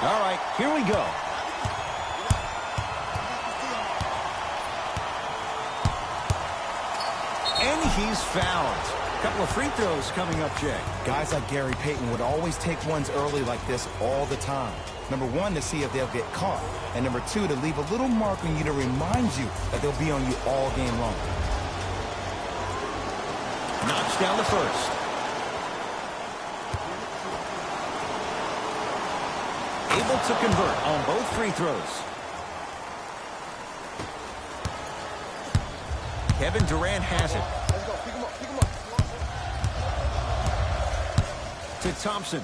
All right, here we go. And he's fouled. A couple of free throws coming up, Jay. Guys like Gary Payton would always take ones early like this all the time. Number one, to see if they'll get caught. And number two, to leave a little mark on you to remind you that they'll be on you all game long. Knocks down the first. Able to convert on both free throws. Kevin Durant has it. Let's go. Pick him up. Pick him up. To Thompson.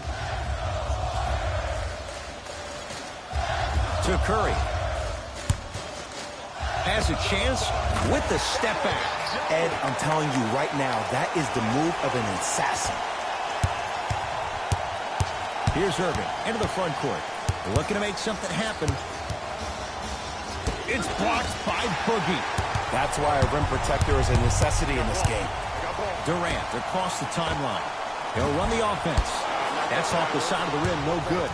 To Curry. Has a chance with the step back. Ed, I'm telling you right now, that is the move of an assassin. Here's Irving into the front court. Looking to make something happen. It's blocked by Boogie. That's why a rim protector is a necessity in this game. Durant across the timeline. He'll run the offense. That's off the side of the rim, no good.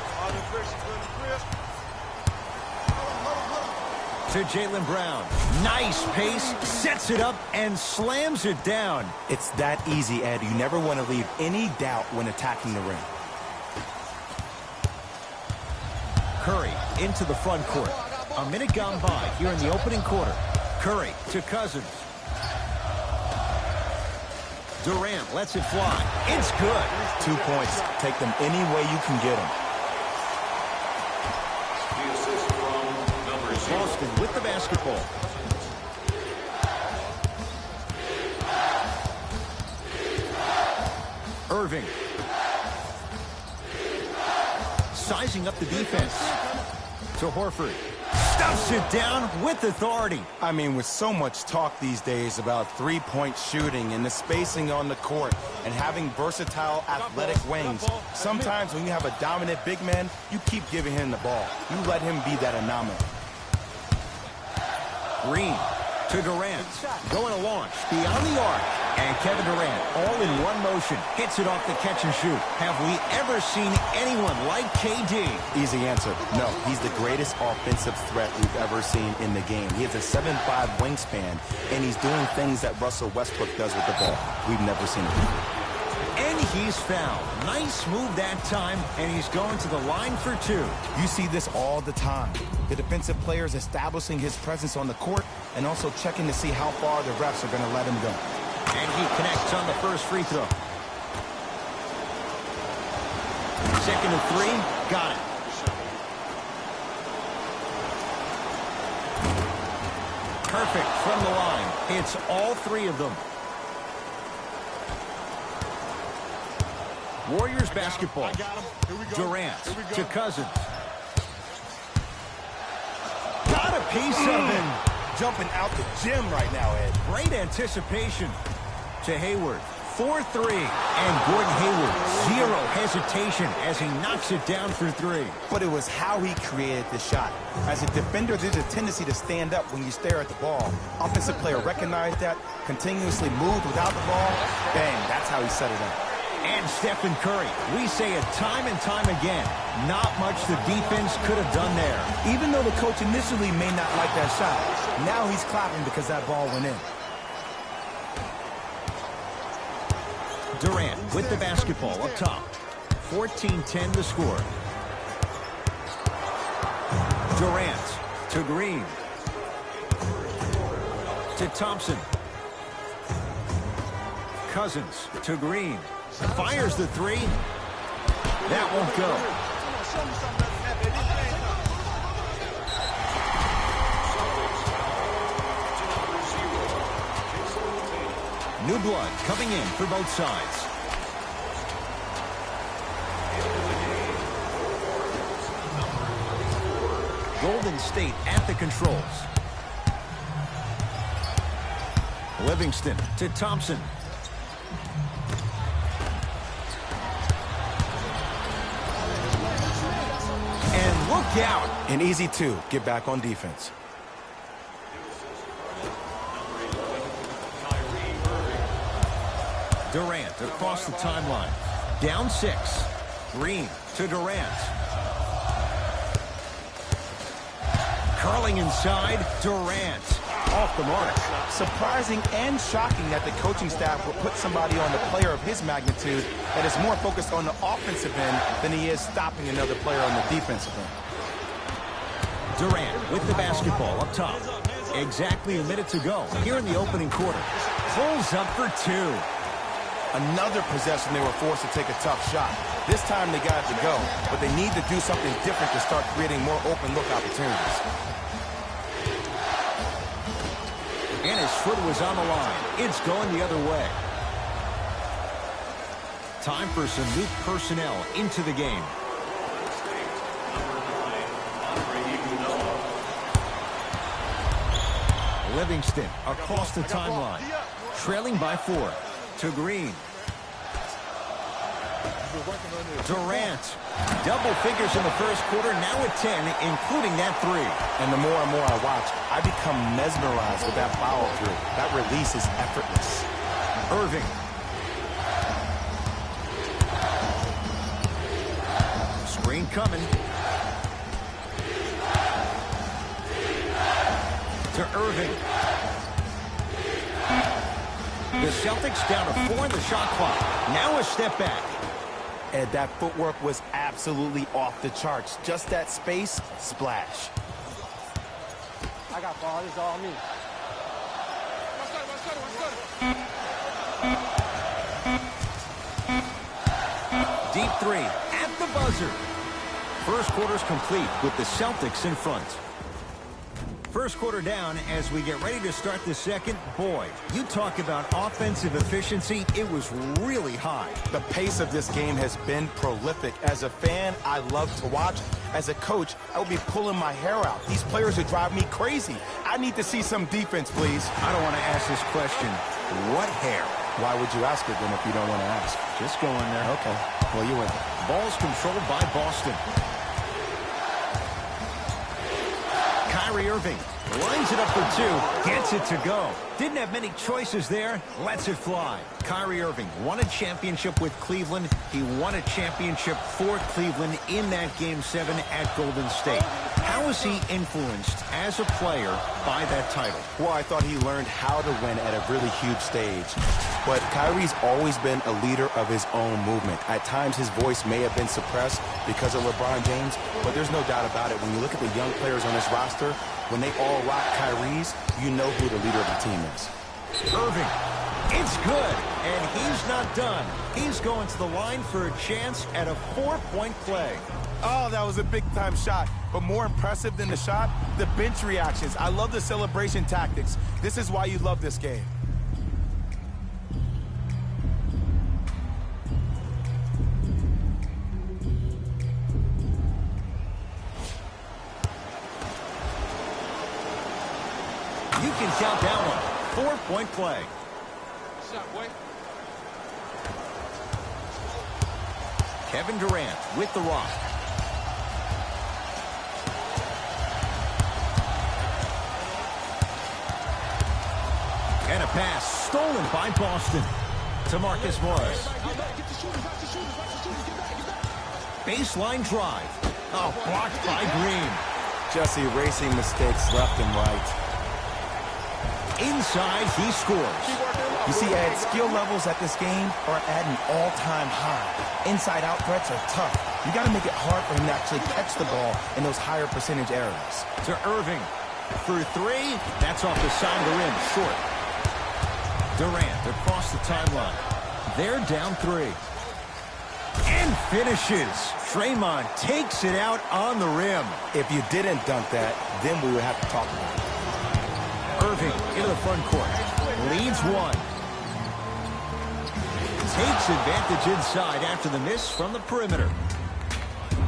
To Jaylen Brown. Nice pace, sets it up, and slams it down. It's that easy, Ed. You never want to leave any doubt when attacking the rim. Curry into the front court. A minute gone by here in the opening quarter. Curry to Cousins. Durant lets it fly. It's good. 2 points. Take them any way you can get them. Boston with the basketball. Irving. Sizing up the defense. To Horford. Stuffs it down with authority. I mean, with so much talk these days about three-point shooting and the spacing on the court and having versatile athletic wings, sometimes when you have a dominant big man, you keep giving him the ball. You let him be that anomaly. Green to Durant. Going to launch beyond the arc. And Kevin Durant, all in one motion, hits it off the catch and shoot. Have we ever seen anyone like KD? Easy answer. No, he's the greatest offensive threat we've ever seen in the game. He has a 7'5" wingspan, and he's doing things that Russell Westbrook does with the ball. We've never seen it before. And he's fouled. Nice move that time, and he's going to the line for two. You see this all the time. The defensive players establishing his presence on the court and also checking to see how far the refs are going to let him go. And he connects on the first free throw. Second and three. Got it. Perfect from the line. It's all three of them. Warriors basketball. Durant to Cousins. Got a piece of him. Jumping out the gym right now, Ed. Great anticipation. To Hayward. 4-3. And Gordon Hayward, zero hesitation as he knocks it down for three. But it was how he created the shot. As a defender, there's a tendency to stand up when you stare at the ball. Offensive player recognized that, continuously moved without the ball. Bang, that's how he set it up. And Stephen Curry, we say it time and time again, not much the defense could have done there. Even though the coach initially may not like that shot, now he's clapping because that ball went in. Durant with the basketball up top. 14-10 the score. Durant to Green. To Thompson. Cousins to Green. Fires the three. That won't go. New blood coming in for both sides. Golden State at the controls. Livingston to Thompson. And look out. An easy two. Get back on defense. Durant across the timeline. Down 6. Green to Durant. Curling inside, Durant. Off the mark. Surprising and shocking that the coaching staff would put somebody on the player of his magnitude that is more focused on the offensive end than he is stopping another player on the defensive end. Durant with the basketball up top. Exactly a minute to go here in the opening quarter. Pulls up for two. Another possession they were forced to take a tough shot. This time they got it to go, but they need to do something different to start creating more open look opportunities. And his foot was on the line. It's going the other way. Time for some new personnel into the game. Livingston across the timeline. Trailing by 4 to Green. Durant. Double figures in the first quarter, now at 10, including that 3. And the more and more I watch, I become mesmerized with that follow-through. That release is effortless. Irving. Screen coming. To Irving. The Celtics down to 4 in the shot clock. Now a step back. And that footwork was absolutely off the charts. Just that space, splash. I got ball. This is all me. Deep 3 at the buzzer. First quarter's complete with the Celtics in front. First quarter down as we get ready to start the second. Boy, you talk about offensive efficiency. It was really high. The pace of this game has been prolific. As a fan, I love to watch. As a coach, I would be pulling my hair out. These players would drive me crazy. I need to see some defense, please. I don't want to ask this question. What hair? Why would you ask it then if you don't want to ask? Just going there. Okay. Well, you win. Ball's controlled by Boston. Kyrie Irving lines it up for 2, gets it to go. Didn't have many choices there, lets it fly. Kyrie Irving won a championship with Cleveland. He won a championship for Cleveland in that Game 7 at Golden State. How was he influenced as a player by that title? Well, I thought he learned how to win at a really huge stage. But Kyrie's always been a leader of his own movement. At times, his voice may have been suppressed because of LeBron James, but there's no doubt about it. When you look at the young players on this roster, when they all rock Kyrie's, you know who the leader of the team is. Irving, it's good, and he's not done. He's going to the line for a chance at a 4-point play. Oh, that was a big-time shot. But more impressive than the shot, the bench reactions. I love the celebration tactics. This is why you love this game. You can count that one. 4-point play. Kevin Durant with the rock. And a pass stolen by Boston to Marcus Morris. Baseline drive. Oh, blocked by Green. Just erasing mistakes left and right. Inside, he scores. You see, Ed, skill levels at this game are at an all-time high. Inside-out threats are tough. You got to make it hard for him to actually catch the ball in those higher percentage areas. To Irving. For 3, that's off the side of the rim, short. Durant across the timeline. They're down 3. And finishes. Draymond takes it out on the rim. If you didn't dunk that, then we would have to talk about it. Irving into the front court. Leads 1. Takes advantage inside after the miss from the perimeter.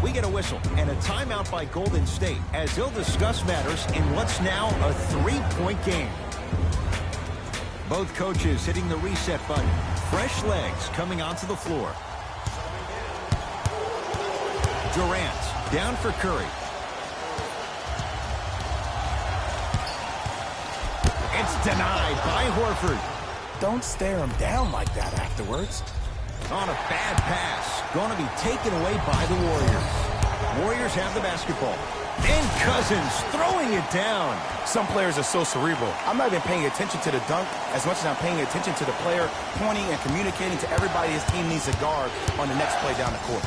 We get a whistle and a timeout by Golden State as they'll discuss matters in what's now a 3-point game. Both coaches hitting the reset button. Fresh legs coming onto the floor. Durant down for Curry. It's denied by Horford. Don't stare him down like that afterwards. On a bad pass. Going to be taken away by the Warriors. Warriors have the basketball. And Cousins throwing it down. Some players are so cerebral. I'm not even paying attention to the dunk as much as I'm paying attention to the player pointing and communicating to everybody his team needs a guard on the next play down the court.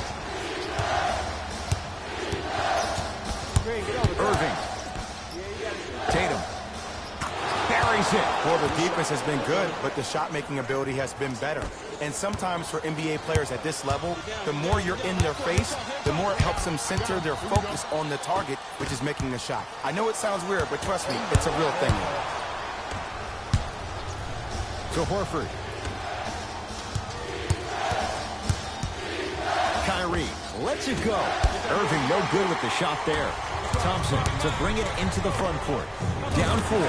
Irving. Tatum. Buries it. Well, the defense has been good, but the shot-making ability has been better. And sometimes for NBA players at this level, the more you're in their face, the more it helps them center their focus on the target, which is making the shot. I know it sounds weird, but trust me, it's a real thing. To Horford. Kyrie lets it go. Irving no good with the shot there. Thompson to bring it into the front court. Down 4.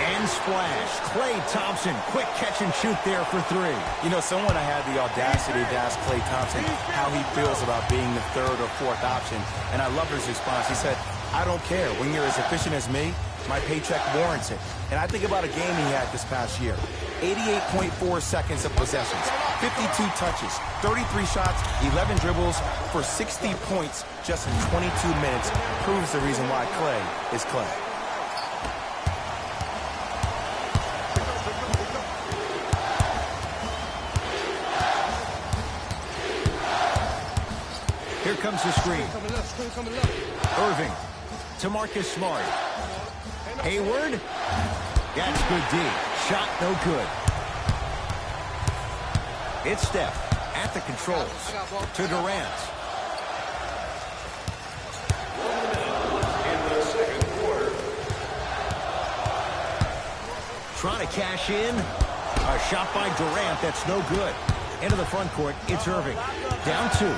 And splash. Klay Thompson, quick catch and shoot there for 3. You know, someone I had the audacity to ask Klay Thompson how he feels about being the 3rd or 4th option, and I love his response. He said, I don't care. When you're as efficient as me, my paycheck warrants it. And I think about a game he had this past year. 88.4 seconds of possessions, 52 touches, 33 shots, 11 dribbles for 60 points just in 22 minutes. Proves the reason why Klay is Klay. Here comes the screen. Irving to Marcus Smart. Hayward. That's good D. Shot no good. It's Steph at the controls. To Durant. Trying to cash in. A shot by Durant. That's no good. Into the front court. It's Irving. Down 2.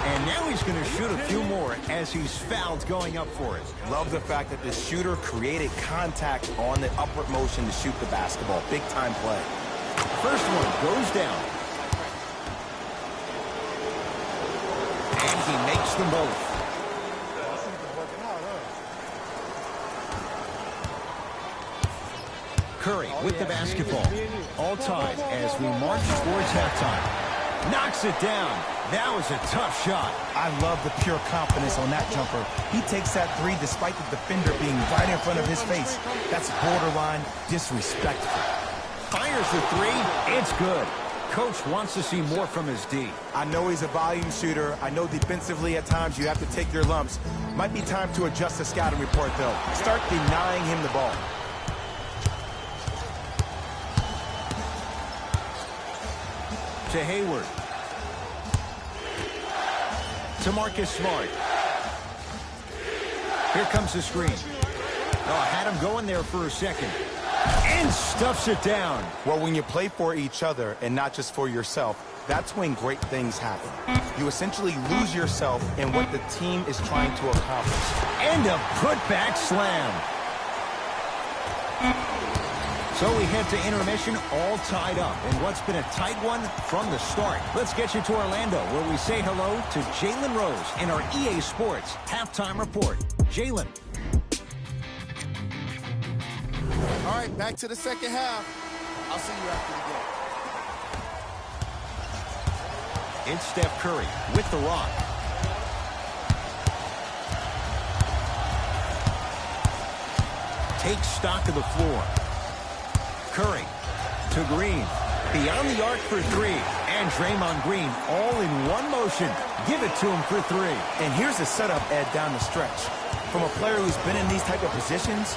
And now he's going to shoot a few more as he's fouled going up for it. Love the fact that the shooter created contact on the upward motion to shoot the basketball. Big time play. First one goes down. And he makes them both. Curry with the basketball. All tied as we march towards halftime. Knocks it down. That was a tough shot. I love the pure confidence on that jumper. He takes that 3 despite the defender being right in front of his face. That's borderline disrespectful. Fires the 3. It's good. Coach wants to see more from his D. I know he's a volume shooter. I know defensively at times you have to take your lumps. Might be time to adjust the scouting report, though. Start denying him the ball. To Hayward. To Marcus Smart. Here comes the screen. Oh, had him going there for a second. And stuffs it down. Well, when you play for each other and not just for yourself, that's when great things happen. You essentially lose yourself in what the team is trying to accomplish. And a putback slam. So we head to intermission all tied up in what's been a tight one from the start. Let's get you to Orlando, where we say hello to Jalen Rose in our EA Sports Halftime Report. Jalen. All right, back to the second half. I'll see you after the game. It's Steph Curry with the rock. Takes stock of the floor. Curry to Green. Beyond the arc for 3. And Draymond Green all in one motion. Give it to him for 3. And here's the setup, Ed, down the stretch. From a player who's been in these type of positions,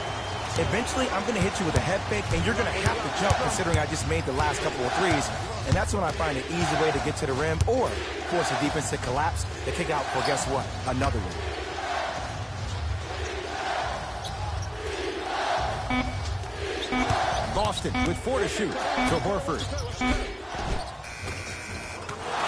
eventually I'm going to hit you with a head fake, and you're going to have to jump considering I just made the last couple of threes. And that's when I find an easy way to get to the rim or force the defense to collapse to kick out for, guess what, another one. Boston with 4 to shoot. To Horford.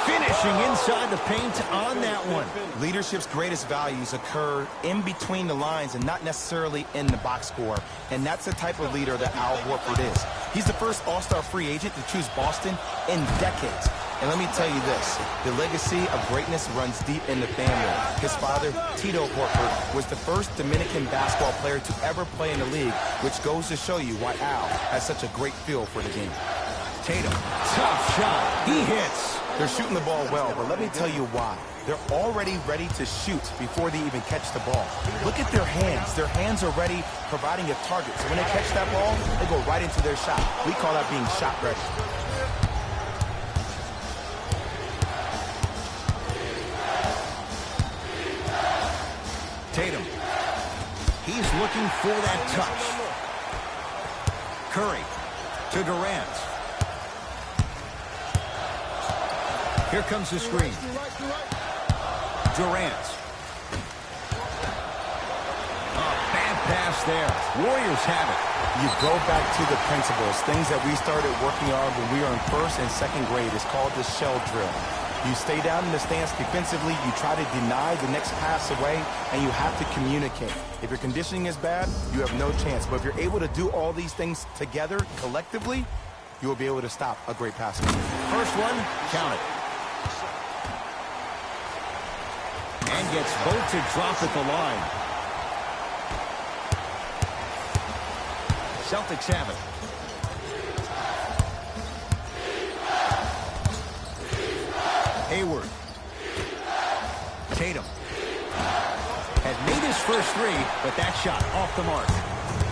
Finishing inside the paint on that one. Leadership's greatest values occur in between the lines and not necessarily in the box score. And that's the type of leader that Al Horford is. He's the first all-star free agent to choose Boston in decades. And let me tell you this, the legacy of greatness runs deep in the family. His father, Tito Horford, was the first Dominican basketball player to ever play in the league, which goes to show you why Al has such a great feel for the game. Tatum, tough shot. He hits. They're shooting the ball well, but let me tell you why. They're already ready to shoot before they even catch the ball. Look at their hands. Their hands are ready, providing a target. So when they catch that ball, they go right into their shot. We call that being shot ready. Tatum. He's looking for that touch. Curry to Durant. Here comes the screen. Durant. Bad pass there. Warriors have it. You go back to the principles, things that we started working on when we were in first and second grade. It's called the shell drill. You stay down in the stance defensively, you try to deny the next pass away, and you have to communicate. If your conditioning is bad, you have no chance. But if you're able to do all these things together, collectively, you will be able to stop a great pass. First one, count it. And gets both to drop at the line. Celtics have it. Hayward. Tatum. Had made his first three, but that shot off the mark.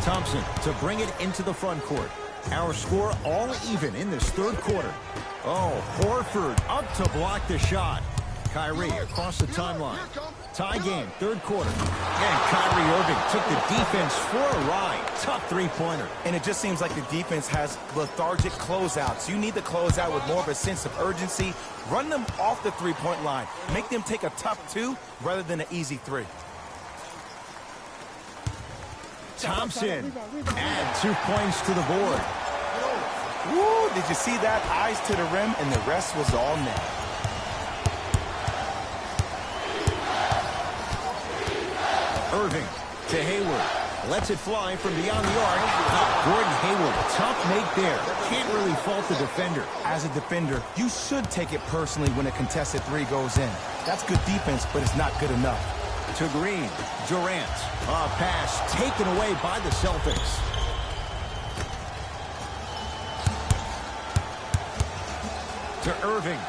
Thompson to bring it into the front court. Our score all even in this third quarter. Oh, Horford up to block the shot. Kyrie across the timeline. Tie game, third quarter. And Kyrie Irving took the defense for a ride. Tough three-pointer. And it just seems like the defense has lethargic closeouts. You need to close out with more of a sense of urgency. Run them off the three-point line. Make them take a tough two rather than an easy three. Thompson add 2 points to the board. Woo, did you see that? Eyes to the rim, and the rest was all net. Irving to Hayward. Lets it fly from beyond the arc. Gordon Hayward, tough make there. Can't really fault the defender. As a defender, you should take it personally when a contested three goes in. That's good defense, but it's not good enough. To Green. Durant. A pass taken away by the Celtics. To Irving.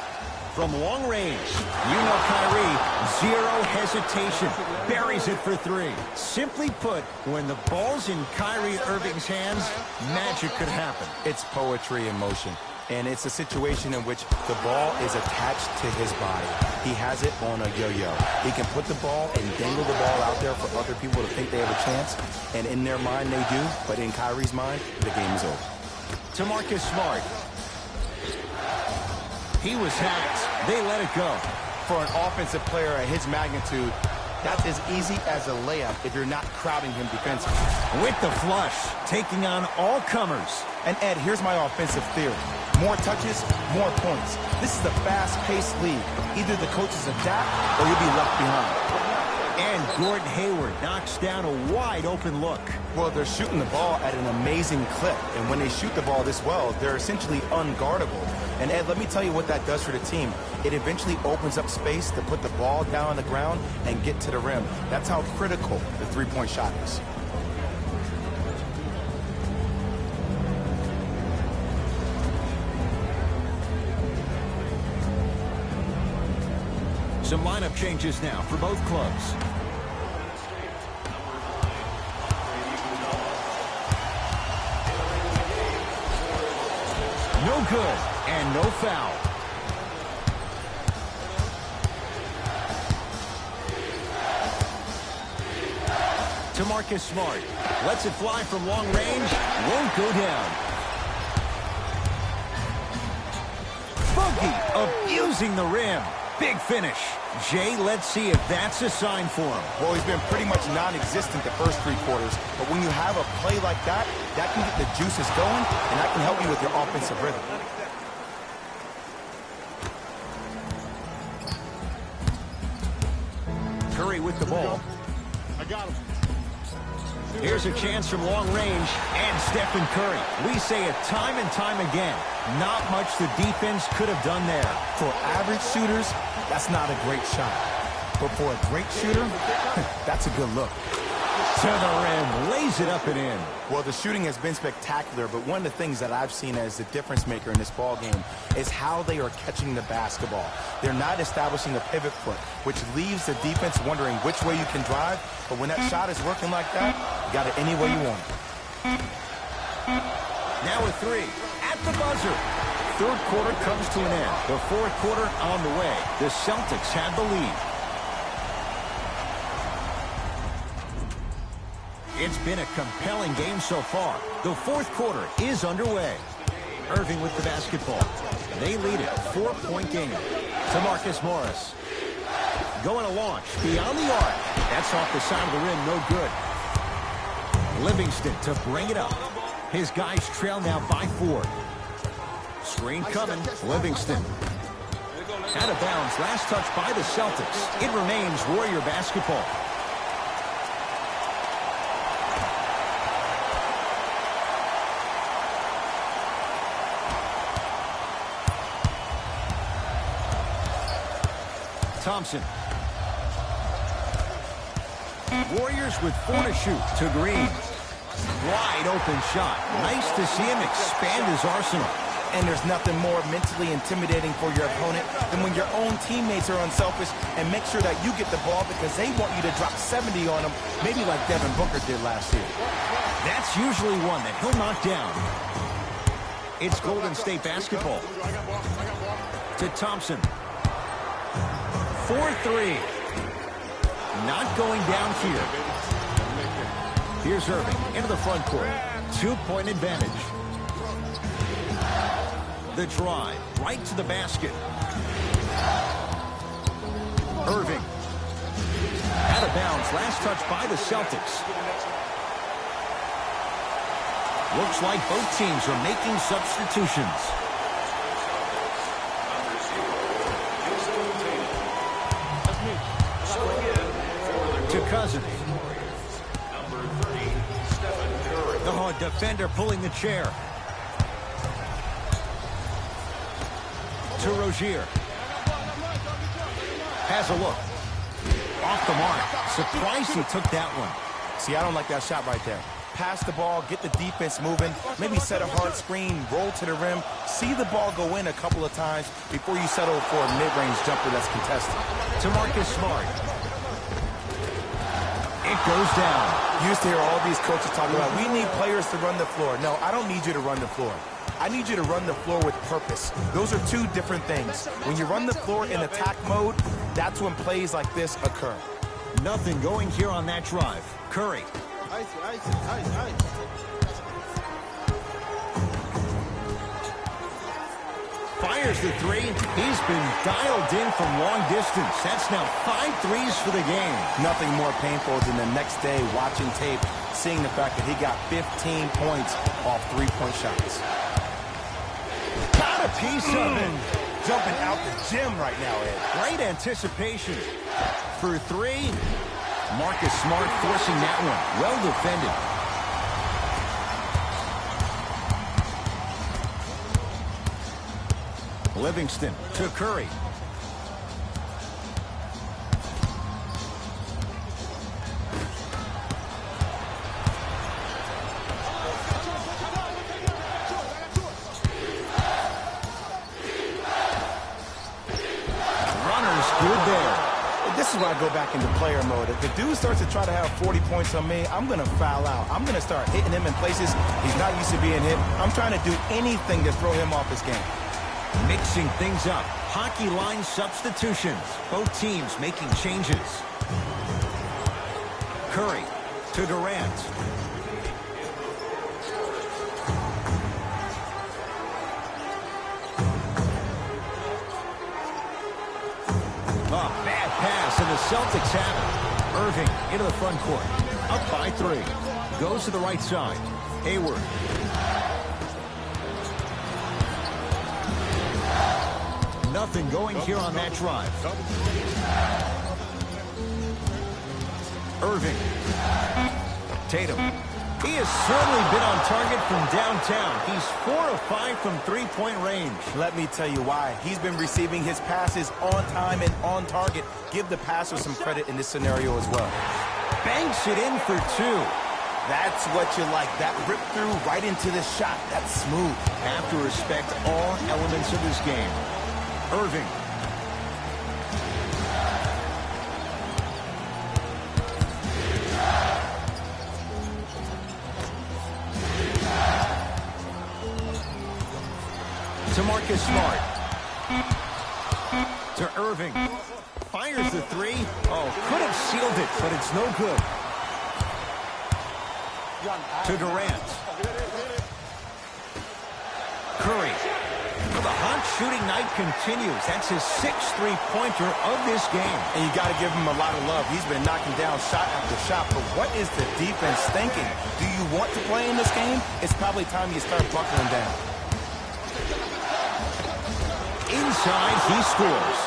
From long range, you know Kyrie, zero hesitation, buries it for three. Simply put, when the ball's in Kyrie Irving's hands, magic could happen. It's poetry in motion, and it's a situation in which the ball is attached to his body. He has it on a yo-yo. He can put the ball and dangle the ball out there for other people to think they have a chance, and in their mind they do, but in Kyrie's mind, the game is over. To Marcus Smart. He was hacked. They let it go. For an offensive player at his magnitude, that's as easy as a layup if you're not crowding him defensively. With the flush, taking on all comers. And Ed, here's my offensive theory. More touches, more points. This is a fast-paced league. Either the coaches adapt or you'll be left behind. And Gordon Hayward knocks down a wide-open look. Well, they're shooting the ball at an amazing clip. And when they shoot the ball this well, they're essentially unguardable. And Ed, let me tell you what that does for the team. It eventually opens up space to put the ball down on the ground and get to the rim. That's how critical the three-point shot is. Some lineup changes now for both clubs. No good, and no foul. To Marcus Smart. Lets it fly from long range. Won't go down. Boogie abusing the rim. Big finish. Jay, let's see if that's a sign for him. Well, he's been pretty much non-existent the first three quarters, but when you have a play like that, that can get the juices going, and that can help you with your offensive rhythm. Curry with the ball. I got him. Here's a chance from long range, and Stephen Curry. We say it time and time again. Not much the defense could have done there. For average shooters, that's not a great shot. But for a great shooter, that's a good look. To the rim, lays it up and in. Well, the shooting has been spectacular, but one of the things that I've seen as the difference maker in this ball game is how they are catching the basketball. They're not establishing a pivot foot, which leaves the defense wondering which way you can drive, but when that shot is working like that, you got it any way you want it. Now a three, at the buzzer. Third quarter comes to an end. The fourth quarter on the way. The Celtics have the lead. It's been a compelling game so far. The fourth quarter is underway. Irving with the basketball. They lead it, 4-point game. To Marcus Morris. Going to launch beyond the arc. That's off the side of the rim, no good. Livingston to bring it up. His guys trail now by 4. Screen coming. Livingston. Out of bounds. Last touch by the Celtics. It remains Warrior basketball. Thompson. Warriors with 4 to shoot. To Green. Wide open shot. Nice to see him expand his arsenal. And there's nothing more mentally intimidating for your opponent than when your own teammates are unselfish and make sure that you get the ball because they want you to drop 70 on them, maybe like Devin Booker did last year. That's usually one that he'll knock down. It's Golden State basketball. To Thompson. 4-3. Not going down here. Here's Irving into the front court. 2-point advantage. The drive right to the basket. Irving. Out of bounds. Last touch by the Celtics. Looks like both teams are making substitutions. To Cousins. Oh, defender pulling the chair. To Rozier. Has a look. Off the mark. Surprised he took that one. See, I don't like that shot right there. Pass the ball, get the defense moving, maybe set a hard screen, roll to the rim, see the ball go in a couple of times before you settle for a mid-range jumper that's contested. To Marcus Smart. It goes down. You used to hear all these coaches talking about, we need players to run the floor. No, I don't need you to run the floor. I need you to run the floor with purpose. Those are two different things. When you run the floor in attack mode, that's when plays like this occur. Nothing going here on that drive. Curry. Fires the three. He's been dialed in from long distance. That's now 5 threes for the game. Nothing more painful than the next day watching tape, seeing the fact that he got 15 points off 3-point shots. Got a piece of it. Jumping out the gym right now, Ed. Great anticipation. For 3. Marcus Smart forcing that one. Well defended. Livingston to Curry. Runner's good there. This is where I go back into player mode. If the dude starts to try to have 40 points on me, I'm going to foul out. I'm going to start hitting him in places he's not used to being hit. I'm trying to do anything to throw him off his game. Mixing things up. Hockey line substitutions. Both teams making changes. Curry to Durant. Bad pass, and the Celtics have it. Irving into the front court. Up by 3. Goes to the right side. Hayward. Nothing going here on that drive. Irving. Tatum. He has certainly been on target from downtown. He's 4 of 5 from 3-point range. Let me tell you why. He's been receiving his passes on time and on target. Give the passer some credit in this scenario as well. Banks it in for two. That's what you like. That rip through right into the shot. That's smooth. Have to respect all elements of his game. Irving. To Marcus Smart. To Irving. Fires the three. Oh, could have sealed it, but it's no good. To Durant. Curry. Well, the hot shooting night continues. That's his 6th three-pointer of this game. And you got to give him a lot of love. He's been knocking down shot after shot. But what is the defense thinking? Do you want to play in this game? It's probably time you start buckling down. Inside, he scores.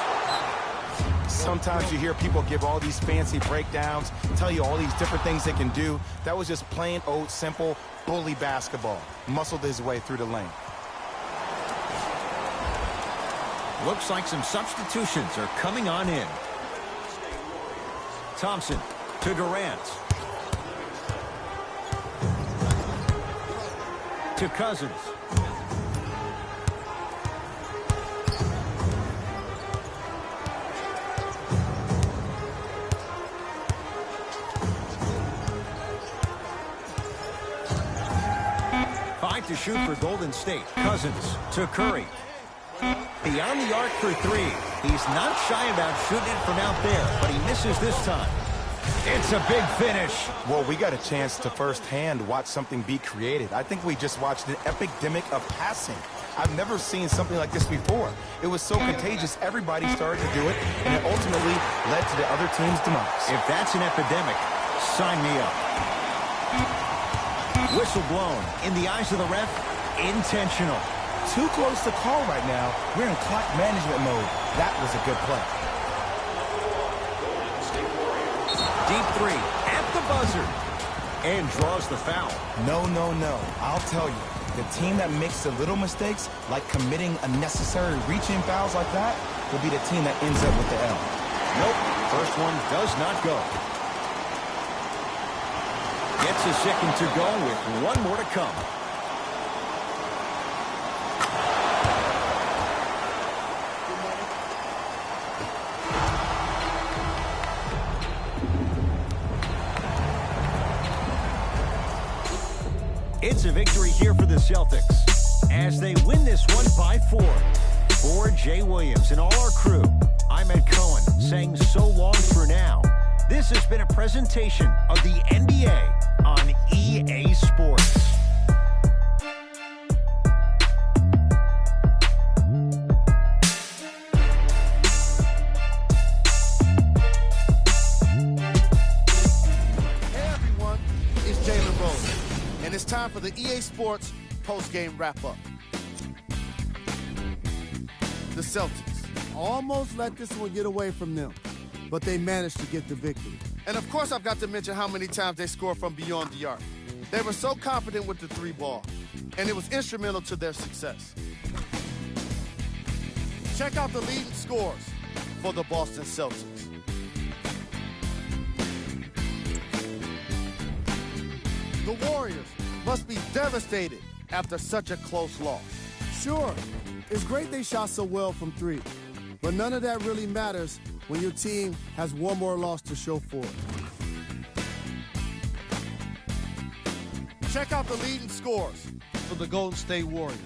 Sometimes you hear people give all these fancy breakdowns, tell you all these different things they can do. That was just plain old, simple, bully basketball. Muscled his way through the lane. Looks like some substitutions are coming on in. Thompson to Durant. To Cousins. To shoot for Golden State. Cousins to Curry. Beyond the arc for three. He's not shy about shooting it from out there, but he misses this time. It's a big finish. Well, we got a chance to firsthand watch something be created. I think we just watched an epidemic of passing. I've never seen something like this before. It was so contagious, everybody started to do it, and it ultimately led to the other team's demise. If that's an epidemic, sign me up. Whistle blown. In the eyes of the ref, intentional. Too close to call right now. We're in clock management mode. That was a good play. Deep three at the buzzer. And draws the foul. No, no, no. I'll tell you. The team that makes the little mistakes, like committing unnecessary reach-in fouls like that, will be the team that ends up with the L. Nope. First one does not go. Gets a second to go with one more to come. It's a victory here for the Celtics as they win this one by 4. For Jay Williams and all our crew, I'm Ed Cohen saying so long for now. This has been a presentation of the NBA on EA Sports. Hey everyone, it's Jalen Rose, and it's time for the EA Sports post-game wrap-up. The Celtics Almost let this one get away from them, but they managed to get the victory. And of course, I've got to mention how many times they scored from beyond the arc. They were so confident with the 3-ball, and it was instrumental to their success. Check out the leading scores for the Boston Celtics. The Warriors must be devastated after such a close loss. Sure, it's great they shot so well from 3, but none of that really matters when your team has one more loss to show for it. Check out the leading scores for the Golden State Warriors.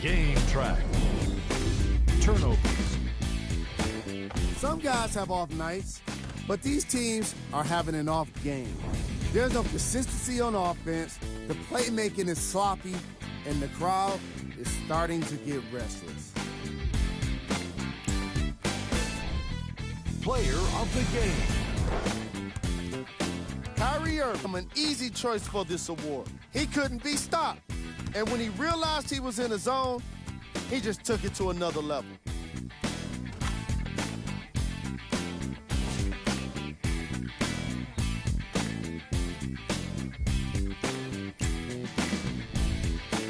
Game track. Turnovers. Some guys have off nights, but these teams are having an off game. There's no consistency on offense, the playmaking is sloppy, and the crowd is starting to get restless. Player of the game. Kyrie Irving, an easy choice for this award. He couldn't be stopped. And when he realized he was in a zone, he just took it to another level.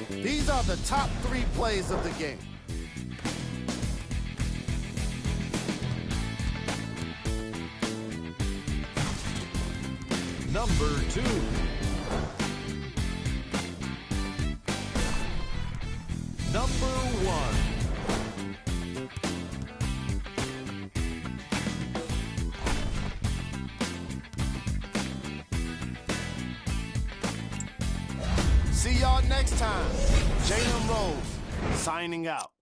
These are the top 3 plays of the game. Number 2. Number 1. See y'all next time. Jalen Rose signing out.